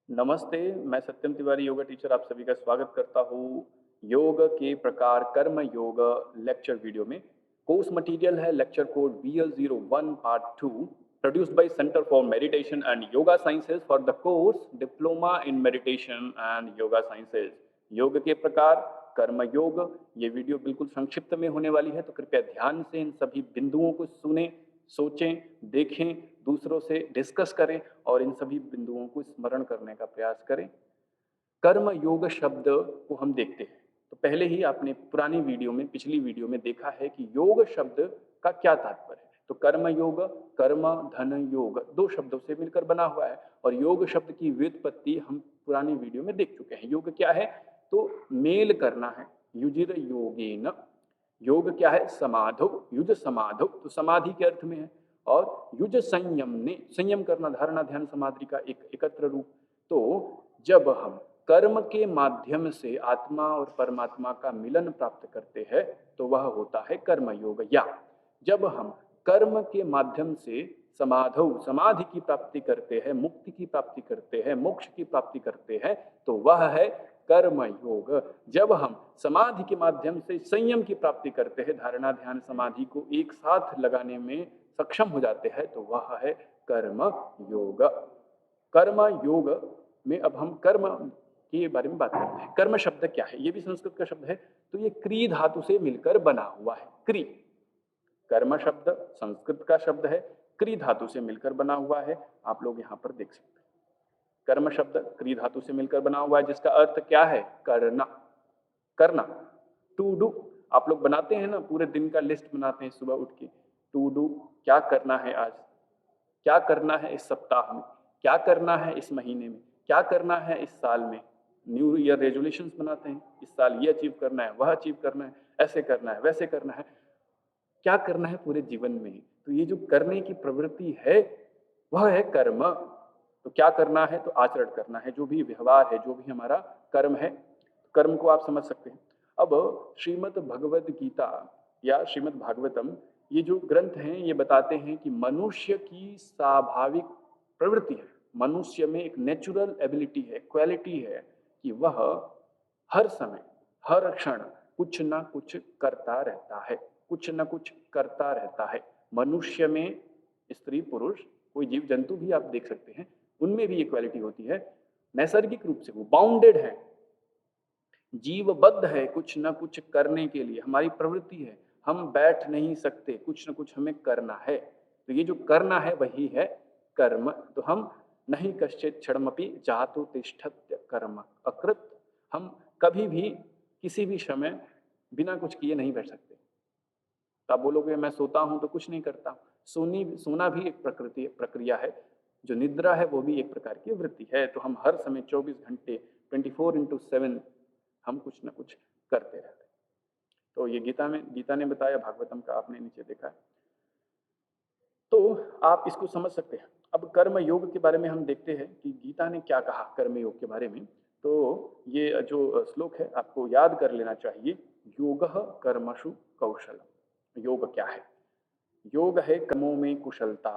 नमस्ते, मैं सत्यम तिवारी योगा टीचर आप सभी का स्वागत करता हूँ योग के प्रकार कर्म योग लेक्चर वीडियो में। कोर्स मटेरियल है lecture code VL01 part 2 produced by centre for meditation and yoga sciences for the course diploma in meditation and yoga sciences. योग के प्रकार कर्म योग। ये वीडियो बिल्कुल संक्षिप्त में होने वाली है, तो कृपया ध्यान से इन सभी बिंदुओं को सुने, सोचें, देखें, दूसरों से डिस्कस करें और इन सभी बिंदुओं को स्मरण करने का प्रयास करें। कर्म योग शब्द को हम देखते हैं, तो पहले ही आपने पुरानी वीडियो में, पिछली वीडियो में देखा है कि योग शब्द का क्या तात्पर्य है। तो कर्म योग, कर्म धन योग दो शब्दों से मिलकर बना हुआ है और योग शब्द की व्युत्पत्ति हम पुरानी वीडियो में देख चुके हैं। योग क्या है? तो मेल करना है। युजिर योगेन, योग क्या है? समाधो, युज समाधो, तो समाधि के अर्थ में है। और युज संयम ने, संयम करना, धारणा ध्यान समाधि का एक एकत्र रूप। तो जब हम कर्म के माध्यम से आत्मा और परमात्मा का मिलन प्राप्त करते हैं तो वह होता है कर्म योग। या जब हम कर्म के माध्यम से समाधौ, समाधि की प्राप्ति करते हैं, मुक्ति की प्राप्ति करते हैं, मोक्ष की प्राप्ति करते हैं, तो वह है कर्म योग। जब हम समाधि के माध्यम से संयम की प्राप्ति करते हैं, धारणा ध्यान समाधि को एक साथ लगाने में सक्षम हो जाते हैं, तो वह है कर्म योग। कर्म योग में अब हम कर्म के बारे में बात करते हैं। कर्म शब्द क्या है? ये भी संस्कृत का शब्द है, तो ये क्री धातु से मिलकर बना हुआ है। क्री, कर्म शब्द संस्कृत का शब्द है, क्री धातु से मिलकर बना हुआ है। आप लोग यहाँ पर देख सकते हैं, कर्म शब्द क्री धातु से मिलकर बना हुआ है, जिसका अर्थ क्या है? करना, करना, टू डू। आप लोग बनाते हैं ना, पूरे दिन का लिस्ट बनाते हैं सुबह उठ के, टू डू, क्या करना है आज, क्या करना है इस सप्ताह में, क्या करना है इस महीने में, क्या करना है इस साल में। न्यू ईयर रेजोल्यूशंस बनाते हैं, इस साल ये अचीव करना है, वह अचीव करना है, ऐसे करना है, वैसे करना है, क्या करना है पूरे जीवन में। तो ये जो करने की प्रवृत्ति है वह है कर्म। तो क्या करना है? तो आचरण करना है, जो भी व्यवहार है, जो भी हमारा कर्म है, कर्म को आप समझ सकते हैं। अब श्रीमद् भगवद गीता या श्रीमद् भागवतम, ये जो ग्रंथ हैं ये बताते हैं कि मनुष्य की स्वाभाविक प्रवृत्ति है, मनुष्य में एक नेचुरल एबिलिटी है, क्वालिटी है कि वह हर समय, हर क्षण कुछ ना कुछ करता रहता है, कुछ ना कुछ करता रहता है। मनुष्य में, स्त्री पुरुष, कोई जीव जंतु भी आप देख सकते हैं, उनमें भी ये क्वालिटी होती है। नैसर्गिक रूप से वो बाउंडेड है, जीवबद्ध है कुछ ना कुछ करने के लिए, हमारी प्रवृत्ति है, हम बैठ नहीं सकते, कुछ ना कुछ हमें करना है। तो ये जो करना है वही है कर्म। तो हम नहीं कश्चित क्षणमपि जातु तिष्ठत्य कर्म अकृत, हम कभी भी किसी भी समय बिना कुछ किए नहीं बैठ सकते। तो आप बोलोगे मैं सोता हूं तो कुछ नहीं करता। सोना भी एक प्रक्रिया है, जो निद्रा है वो भी एक प्रकार की वृत्ति है। तो हम हर समय 24 घंटे 24/7 हम कुछ ना कुछ करते रहते हैं। तो ये गीता ने बताया, भागवतम का आपने नीचे देखा है, तो आप इसको समझ सकते हैं। अब कर्म योग के बारे में हम देखते हैं कि गीता ने क्या कहा कर्म योग के बारे में। तो ये जो श्लोक है आपको याद कर लेना चाहिए। योगः कर्मसु कौशलम। योग क्या है? योग है कर्मों में कुशलता,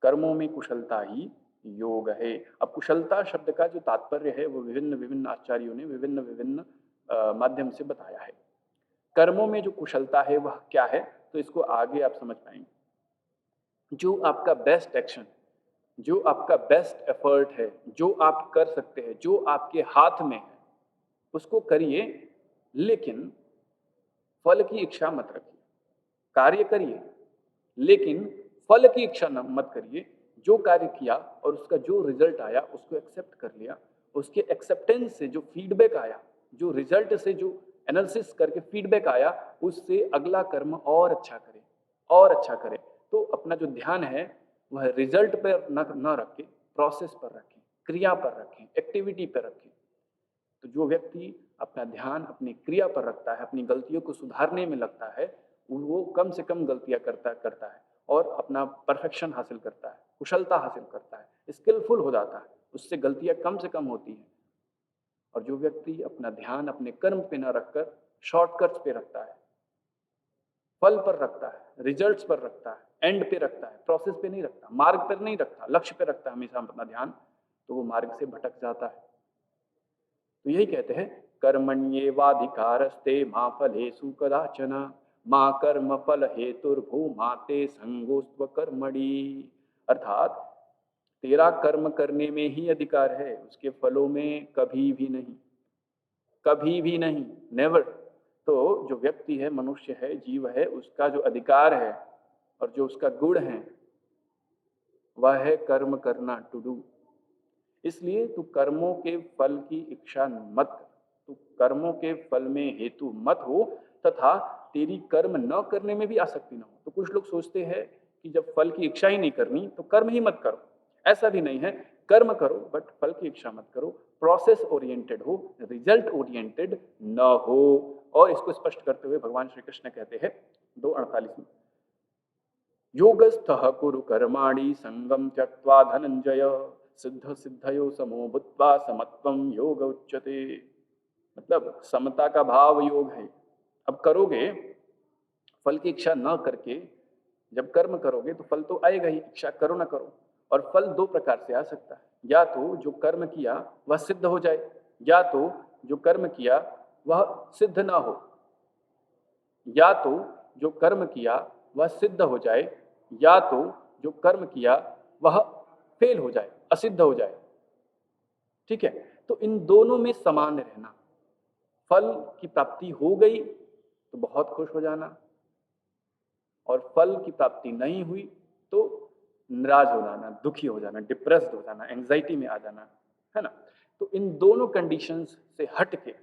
कर्मों में कुशलता ही योग है। अब कुशलता शब्द का जो तात्पर्य है वो विभिन्न विभिन्न आचार्यों ने विभिन्न विभिन्न माध्यम से बताया है। कर्मों में जो कुशलता है वह क्या है, तो इसको आगे आप समझ पाएंगे। जो आपका बेस्ट एक्शन, जो आपका बेस्ट एफर्ट है, जो आप कर सकते हैं, जो आपके हाथ में है, उसको करिए, लेकिन फल की इच्छा मत रखिए। कार्य करिए लेकिन फल की इच्छा मत करिए। जो कार्य किया और उसका जो रिजल्ट आया उसको एक्सेप्ट कर लिया, उसके एक्सेप्टेंस से जो फीडबैक आया, जो रिजल्ट से जो एनालिसिस करके फीडबैक आया, उससे अगला कर्म और अच्छा करे, और अच्छा करे। तो अपना जो ध्यान है वह रिजल्ट पर न रख के प्रोसेस पर रखें, क्रिया पर रखें, एक्टिविटी पर रखें। तो जो व्यक्ति अपना ध्यान अपनी क्रिया पर रखता है, अपनी गलतियों को सुधारने में लगता है, वो कम से कम गलतियां करता है और अपना परफेक्शन हासिल करता है, कुशलता हासिल करता है, स्किलफुल हो जाता है, उससे गलतियां कम से कम होती हैं। और जो व्यक्ति अपना ध्यान अपने कर्म पे न रखकर शॉर्टकट्स पे रखता है, फल पर रखता है, रिजल्ट्स पर रखता है, एंड पे रखता है, प्रोसेस पे नहीं रखता, मार्ग पर नहीं रखता, लक्ष्य पे रखता है हमेशा अपना ध्यान, तो वो मार्ग से भटक जाता है। तो यही कहते हैं, कर्मण्येवाधिकारस्ते मा फलेषु कदाचन माँ कर्म फल हेतुर्भूमा ते संगोस्त्व कर्मणि। अर्थात तेरा कर्म करने में ही अधिकार है, उसके फलों में कभी भी नहीं, कभी भी नहीं, नेवर। तो जो व्यक्ति है, मनुष्य है, जीव है, उसका जो अधिकार है और जो उसका गुण है वह है कर्म करना, टू डू। इसलिए तू कर्मों के फल की इच्छा मत कर, तू कर्मों के फल में हेतु मत हो, तथा तेरी कर्म न करने में भी आसक्ति न हो। तो कुछ लोग सोचते हैं कि जब फल की इच्छा ही नहीं करनी तो कर्म ही मत करो। ऐसा भी नहीं है, कर्म करो बट फल की इच्छा मत करो, प्रोसेस ओरिएंटेड हो, रिजल्ट ओरिएंटेड न हो। और इसको स्पष्ट करते हुए भगवान श्री कृष्ण कहते हैं 2:48 में, योगस्थः कुरु कर्माणि संगम त्यक्त्वा धनंजय सिद्ध सिद्धयो समो भूत्वा समत्वम योग उच्यते। मतलब समता का भाव योग है। अब करोगे फल की इच्छा न करके, जब कर्म करोगे तो फल तो आएगा ही, इच्छा करो ना करो। और फल दो प्रकार से आ सकता है, या तो जो कर्म किया वह सिद्ध हो जाए, या तो जो कर्म किया वह सिद्ध ना हो, या तो जो कर्म किया वह सिद्ध हो जाए, या तो जो कर्म किया वह फेल हो जाए, असिद्ध हो जाए। ठीक है, तो इन दोनों में समान रहना। फल की प्राप्ति हो गई तो बहुत खुश हो जाना, और फल की प्राप्ति नहीं हुई तो नाराज हो जाना, दुखी हो जाना, डिप्रेस्ड हो जाना, एंजाइटी में आ जाना, है ना। तो इन दोनों कंडीशंस से हट के,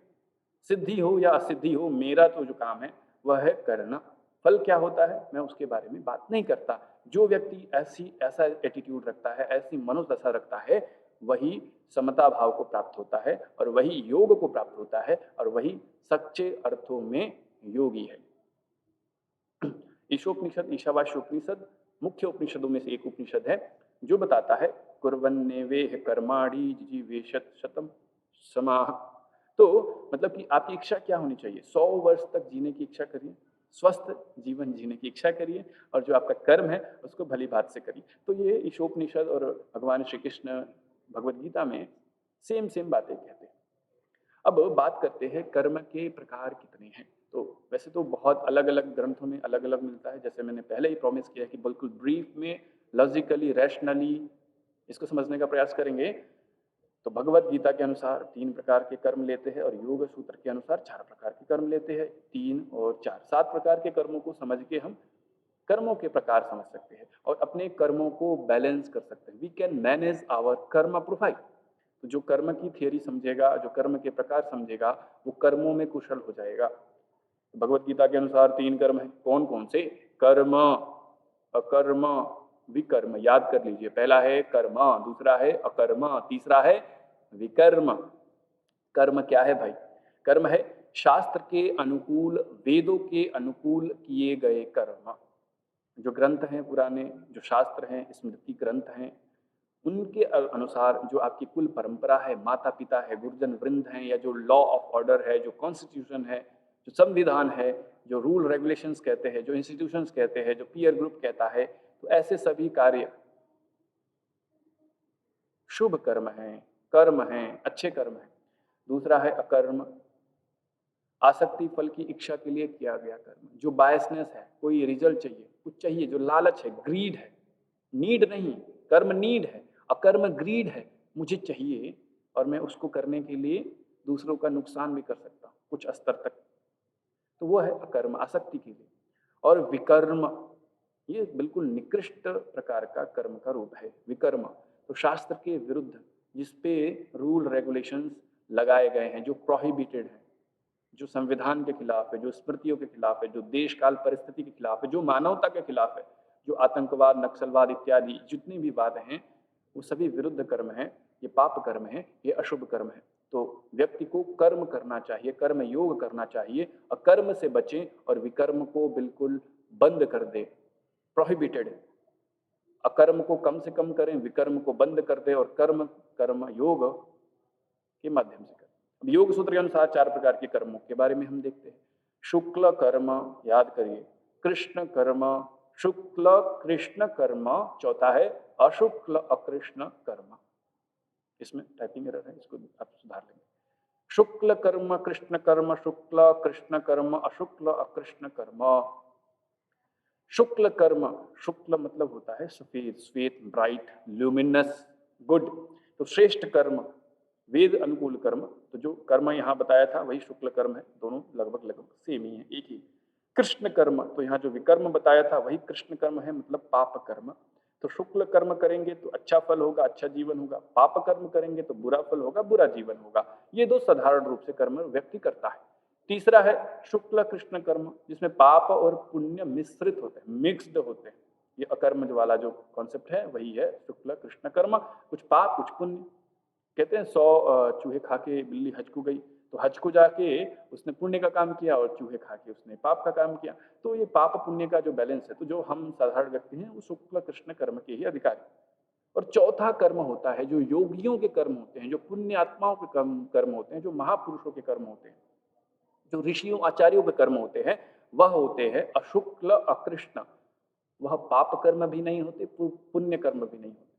सिद्धि हो या असिद्धि हो, मेरा तो जो काम है वह है करना। फल क्या होता है मैं उसके बारे में बात नहीं करता। जो व्यक्ति ऐसा एटीट्यूड रखता है, ऐसी मनोदशा रखता है, वही समता भाव को प्राप्त होता है, और वही योग को प्राप्त होता है, और वही सच्चे अर्थों में योगी है। ईशोपनिषद, ईशावास्योपनिषद मुख्य उपनिषदों में से एक उपनिषद है जो बताता है, कुर्वन्नेवेह कर्माणि जिजीवेशत शतम समाह। तो मतलब कि आपकी इच्छा क्या होनी चाहिए, 100 वर्ष तक जीने की इच्छा करिए, स्वस्थ जीवन जीने की इच्छा करिए, और जो आपका कर्म है उसको भली बात से करिए। तो ये ईशोपनिषद और भगवान श्री कृष्ण भगवद गीता में सेम बातें कहते हैं। अब बात करते हैं कर्म के प्रकार कितने हैं। तो वैसे तो बहुत अलग अलग ग्रंथों में अलग अलग मिलता है, जैसे मैंने पहले ही प्रॉमिस किया कि बिल्कुल ब्रीफ में, लॉजिकली, रैशनली इसको समझने का प्रयास करेंगे। तो भगवत गीता के अनुसार 3 प्रकार के कर्म लेते हैं, और योग सूत्र के अनुसार 4 प्रकार के कर्म लेते हैं। 3 और 4, 7 प्रकार के कर्मों को समझ के हम कर्मों के प्रकार समझ सकते हैं और अपने कर्मों को बैलेंस कर सकते हैं। वी कैन मैनेज आवर कर्म प्रोफाइल। तो जो कर्म की थियरी समझेगा, जो कर्म के प्रकार समझेगा, वो कर्मों में कुशल हो जाएगा। भगवत गीता के अनुसार 3 कर्म है। कौन कौन से? कर्म, अकर्म, विकर्म। याद कर लीजिए, पहला है कर्म, दूसरा है अकर्म, तीसरा है विकर्म। कर्म क्या है भाई? कर्म है शास्त्र के अनुकूल, वेदों के अनुकूल किए गए कर्म। जो ग्रंथ हैं पुराने, जो शास्त्र हैं, स्मृति ग्रंथ हैं, उनके अनुसार जो आपकी कुल परंपरा है, माता पिता है, गुरुजन वृंद हैं, या जो लॉ ऑफ ऑर्डर है, जो कॉन्स्टिट्यूशन है, जो संविधान है, जो रूल रेगुलेशंस कहते हैं, जो इंस्टीट्यूशंस कहते हैं, जो पीयर ग्रुप कहता है, तो ऐसे सभी कार्य शुभ कर्म हैं, कर्म हैं, अच्छे कर्म हैं। दूसरा है अकर्म, आसक्ति, फल की इच्छा के लिए किया गया कर्म, जो बायसनेस है, कोई रिजल्ट चाहिए, कुछ चाहिए, जो लालच है, ग्रीड है, नीड नहीं। कर्म नीड है, अकर्म ग्रीड है, मुझे चाहिए और मैं उसको करने के लिए दूसरों का नुकसान भी कर सकता हूँ कुछ स्तर तक। तो वो है अकर्म, आसक्ति के लिए। और विकर्म, ये बिल्कुल निकृष्ट प्रकार का कर्म का रूप है विकर्म। तो शास्त्र के विरुद्ध, जिसपे रूल रेगुलेशंस लगाए गए हैं, जो प्रोहिबिटेड है, जो संविधान के खिलाफ है, जो स्मृतियों के खिलाफ है, जो देश काल परिस्थिति के खिलाफ है, जो मानवता के खिलाफ है, जो आतंकवाद, नक्सलवाद इत्यादि जितनी भी बात हैं, वो सभी विरुद्ध कर्म है, ये पाप कर्म है, ये अशुभ कर्म है। तो व्यक्ति को कर्म करना चाहिए, कर्म योग करना चाहिए, अकर्म से बचें और विकर्म को बिल्कुल बंद कर दे, प्रोहिबिटेड है। अकर्म को कम से कम करें, विकर्म को बंद कर दे, और कर्म योग के माध्यम से करें। योग सूत्र के अनुसार 4 प्रकार के कर्मों के बारे में हम देखते हैं। शुक्ल कर्म, याद करिए, कृष्ण कर्म, शुक्ल कृष्ण कर्म, चौथा है अशुक्ल अकृष्ण कर्म। इसमें टाइपिंग एरर है, इसको आप सुधार लेंगे। शुक्ल कर्म कृष्ण कर्म, शुक्ल कृष्ण कर्म, अशुक्ल अकृष्ण कर्म। शुक्ल कर्म, शुक्ल मतलब होता है सफेद, श्वेत, ब्राइट, ल्यूमिनस, गुड। तो श्रेष्ठ कर्म, वेद अनुकूल कर्म, तो जो कर्म यहाँ बताया था वही शुक्ल कर्म है, दोनों लगभग लगभग सेम ही है, एक ही। कृष्ण कर्म, तो यहाँ जो विकर्म बताया था वही कृष्ण कर्म है, मतलब पाप कर्म। तो शुक्ल कर्म करेंगे तो अच्छा फल होगा, अच्छा जीवन होगा, पाप कर्म करेंगे तो बुरा फल होगा, बुरा जीवन होगा। ये दो साधारण रूप से कर्म व्यक्ति करता है। तीसरा है शुक्ल कृष्ण कर्म, जिसमें पाप और पुण्य मिश्रित होते हैं, मिक्स्ड होते हैं। ये अकर्म वाला जो कॉन्सेप्ट है वही है शुक्ल कृष्ण कर्म, कुछ पाप कुछ पुण्य। कहते हैं 100 चूहे खा के बिल्ली हज को गई, तो हज को जाके उसने पुण्य का काम किया और चूहे खा के उसने पाप का काम किया। तो ये पाप पुण्य का जो बैलेंस है, तो जो हम साधारण व्यक्ति हैं वो शुक्ल कृष्ण कर्म के ही अधिकारी। और चौथा कर्म होता है जो योगियों के कर्म होते हैं, जो पुण्य आत्माओं के कर्म होते हैं, जो महापुरुषों के कर्म होते हैं, जो ऋषियों आचार्यों के कर्म होते हैं, वह होते हैं अशुक्ल अकृष्ण। वह पाप कर्म भी नहीं होते, पुण्य कर्म भी नहीं होते,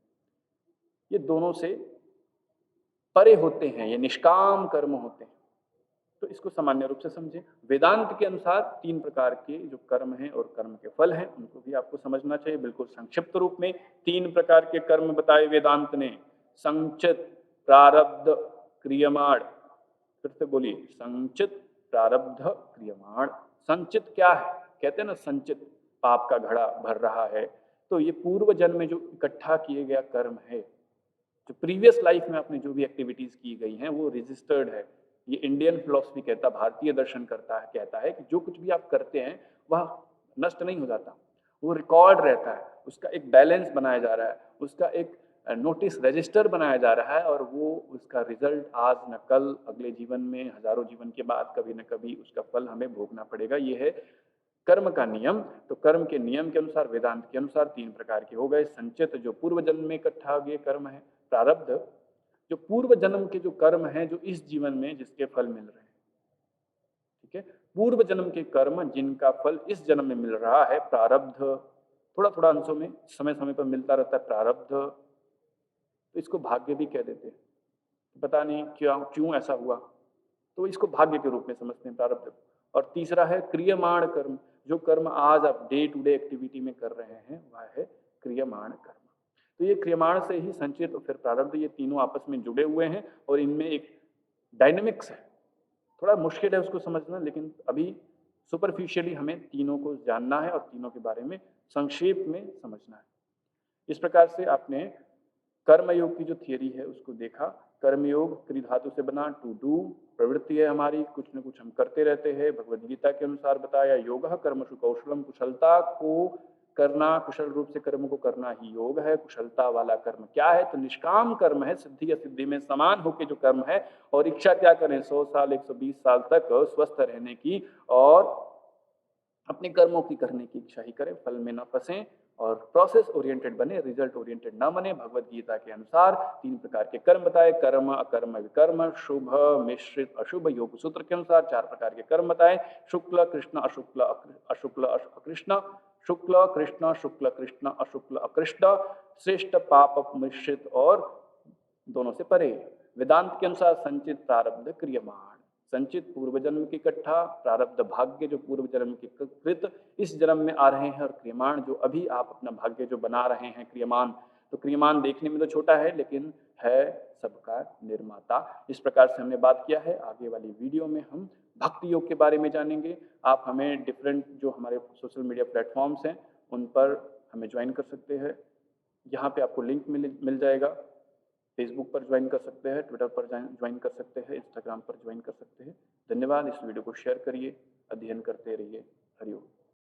ये दोनों से परे होते हैं, ये निष्काम कर्म होते हैं। तो इसको सामान्य रूप से समझें। वेदांत के अनुसार 3 प्रकार के जो कर्म हैं और कर्म के फल हैं उनको भी आपको समझना चाहिए। बिल्कुल संक्षिप्त रूप में 3 प्रकार के कर्म बताए वेदांत ने, संचित, प्रारब्ध, क्रियमाण। फिर से बोलिए, संचित, प्रारब्ध, क्रियमाण। संचित क्या है? कहते हैं ना संचित, पाप का घड़ा भर रहा है, तो ये पूर्व जन्म में जो इकट्ठा किए गया कर्म है, जो प्रीवियस लाइफ में आपने जो भी एक्टिविटीज की गई हैं वो रजिस्टर्ड है। ये इंडियन फिलॉसफी कहता, भारतीय दर्शन करता है, कहता है कि जो कुछ भी आप करते हैं वह नष्ट नहीं हो जाता, वो रिकॉर्ड रहता है, उसका एक बैलेंस बनाया जा रहा है, उसका एक नोटिस रजिस्टर बनाया जा रहा है, और वो उसका रिजल्ट आज न कल, अगले जीवन में, हजारों जीवन के बाद कभी न कभी उसका फल हमें भोगना पड़ेगा। ये है कर्म का नियम। तो कर्म के नियम के अनुसार, वेदांत के अनुसार 3 प्रकार के हो गए। संचित, जो पूर्व जन्म में इकट्ठा हुए कर्म है। प्रारब्ध, जो पूर्व जन्म के जो कर्म हैं, जो इस जीवन में जिसके फल मिल रहे हैं। ठीक है, पूर्व जन्म के कर्म जिनका फल इस जन्म में मिल रहा है, प्रारब्ध। थोड़ा थोड़ा अंशों में समय समय पर मिलता रहता है प्रारब्ध। तो इसको भाग्य भी कह देते हैं, पता नहीं क्यों क्यों ऐसा हुआ, तो इसको भाग्य के रूप में समझते हैं प्रारब्ध। और तीसरा है क्रियमाण कर्म, जो कर्म आज आप डे टू डे एक्टिविटी में कर रहे हैं वह है क्रियमाण कर्म। तो ये क्रियमाण से ही संचित और फिर प्रारब्ध, ये तीनों आपस में जुड़े हुए हैं और इनमें एक डायनेमिक्स है। थोड़ा मुश्किल है उसको समझना, लेकिन अभी सुपरफिशियली हमें तीनों को जानना है और तीनों के बारे में संक्षेप में समझना है। इस प्रकार से आपने कर्मयोग की जो थियरी है उसको देखा। कर्मयोग क्रि धातु से बना, टू डू, प्रवृत्ति है हमारी, कुछ न कुछ हम करते रहते हैं। भगवद गीता के अनुसार बताया, योगः कर्मसु कौशलम, कुशलता को करना, कुशल रूप से कर्म को करना ही योग है। कुशलता वाला कर्म क्या है? तो निष्काम कर्म है, सिद्धि असिद्धि में समान होकर जो कर्म है। और इच्छा क्या करें? 100 साल 120 साल तक स्वस्थ रहने की और अपने कर्मों की करने की इच्छा ही करें, फल में न फंसें और प्रोसेस ओरिएंटेड बने, रिजल्ट ओरिएंटेड ना बने। भगवत गीता के अनुसार 3 प्रकार के कर्म बताए, कर्म, अकर्म, विकर्म, शुभ, मिश्रित, अशुभ। योग सूत्र के अनुसार 4 प्रकार के कर्म बताए, शुक्ल, कृष्ण, अशुक्ल, अशुक्ल, अकृष्ण, शुक्ल, कृष्ण, शुक्ल, कृष्ण, अशुक्ल, अकृष्ण, श्रेष्ठ, पाप, मिश्रित और दोनों से परे। वेदांत के अनुसार संचित, प्रारब्ध, क्रियमाण। संचित पूर्व जन्म की इकट्ठा, प्रारब्ध भाग्य जो पूर्व जन्म के कृत इस जन्म में आ रहे हैं, और क्रियमाण जो अभी आप अपना भाग्य जो बना रहे हैं, क्रियमान। तो क्रियमान देखने में तो छोटा है लेकिन है सबका निर्माता। इस प्रकार से हमने बात किया है। आगे वाली वीडियो में हम भक्ति योग के बारे में जानेंगे। आप हमें डिफरेंट जो हमारे सोशल मीडिया प्लेटफॉर्म्स हैं उन पर हमें ज्वाइन कर सकते हैं। यहाँ पे आपको लिंक मिल जाएगा। फेसबुक पर ज्वाइन कर सकते हैं, ट्विटर पर ज्वाइन कर सकते हैं, इंस्टाग्राम पर ज्वाइन कर सकते हैं। धन्यवाद। इस वीडियो को शेयर करिए, अध्ययन करते रहिए। हरिओम।